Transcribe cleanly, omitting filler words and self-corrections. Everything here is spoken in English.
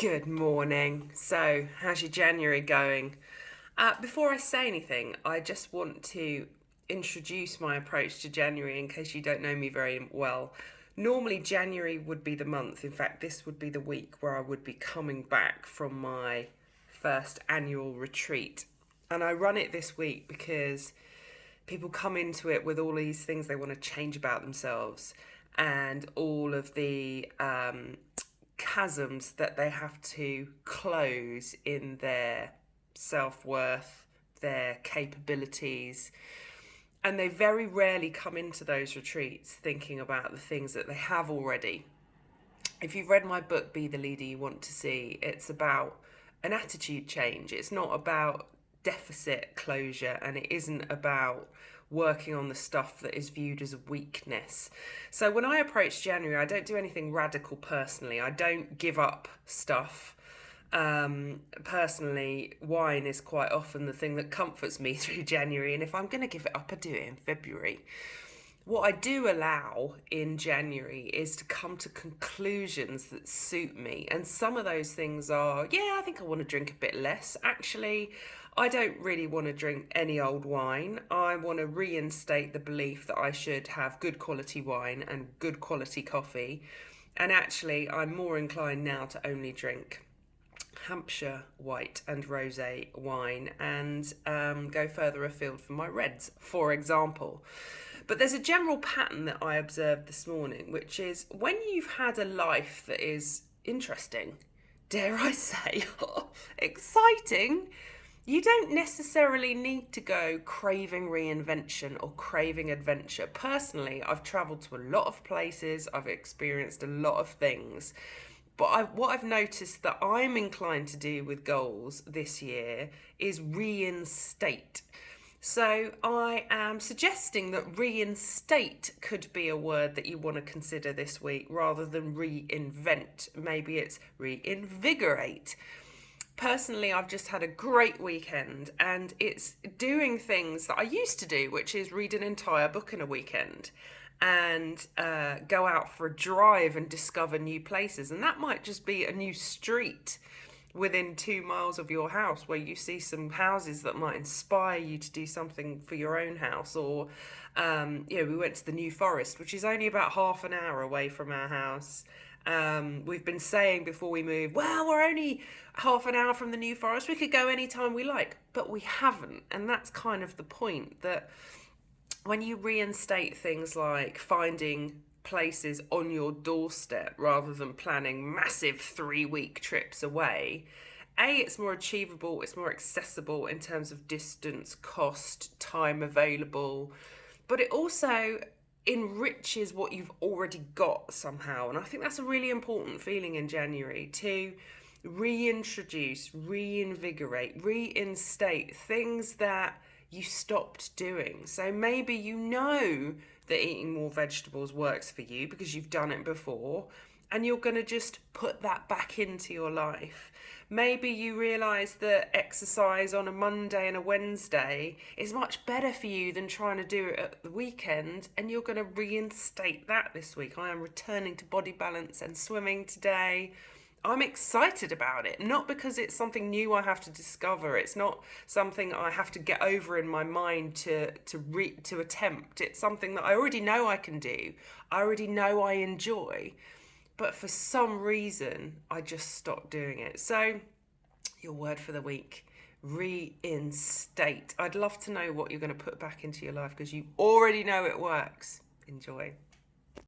Good morning. So, how's your January going? Before I say anything, I just want to introduce my approach to January in case you don't know me very well. Normally, January would be the month. In fact, this would be the week where I would be coming back from my first annual retreat. And I run it this week because people come into it with all these things they want to change about themselves and all of the chasms that they have to close in their self-worth, their capabilities. And they very rarely come into those retreats thinking about the things that they have already. If you've read my book, Be the Leader You Want to See, it's about an attitude change. It's not about deficit closure, and it isn't about working on the stuff that is viewed as a weakness. So when I approach January, I don't do anything radical personally. I don't give up stuff. Personally, wine is quite often the thing that comforts me through January, and if I'm going to give it up, I do it in February. What I do allow in January is to come to conclusions that suit me. And some of those things are, I think I want to drink a bit less. Actually, I don't really want to drink any old wine. I want to reinstate the belief that I should have good quality wine and good quality coffee. And actually, I'm more inclined now to only drink Hampshire white and rosé wine and go further afield for my reds, for example. But there's a general pattern that I observed this morning, which is when you've had a life that is interesting, dare I say, exciting, you don't necessarily need to go craving reinvention or craving adventure. Personally, I've travelled to a lot of places, I've experienced a lot of things. But what I've noticed that I'm inclined to do with goals this year is reinstate. So I am suggesting that reinstate could be a word that you want to consider this week rather than reinvent. Maybe it's reinvigorate. Personally, I've just had a great weekend and it's doing things that I used to do, which is read an entire book in a weekend and go out for a drive and discover new places. And that might just be a new street within 2 miles of your house where you see some houses that might inspire you to do something for your own house. Or, we went to the New Forest, which is only about half an hour away from our house. We've been saying before we moved, well, we're only half an hour from the New Forest. We could go anytime we like, but we haven't. And that's kind of the point, that when you reinstate things like finding places on your doorstep rather than planning massive 3-week trips away, it's more achievable, it's more accessible in terms of distance, cost, time available, but it also enriches what you've already got somehow. And I think that's a really important feeling in January, to reintroduce, reinvigorate, reinstate things that you stopped doing. So maybe you know that eating more vegetables works for you because you've done it before, and you're going to just put that back into your life. Maybe you realise that exercise on a Monday and a Wednesday is much better for you than trying to do it at the weekend, and you're going to reinstate that this week. I am returning to body balance and swimming today. I'm excited about it, not because it's something new I have to discover. It's not something I have to get over in my mind to attempt. It's something that I already know I can do. I already know I enjoy. But for some reason, I just stopped doing it. So, your word for the week, reinstate. I'd love to know what you're going to put back into your life because you already know it works. Enjoy.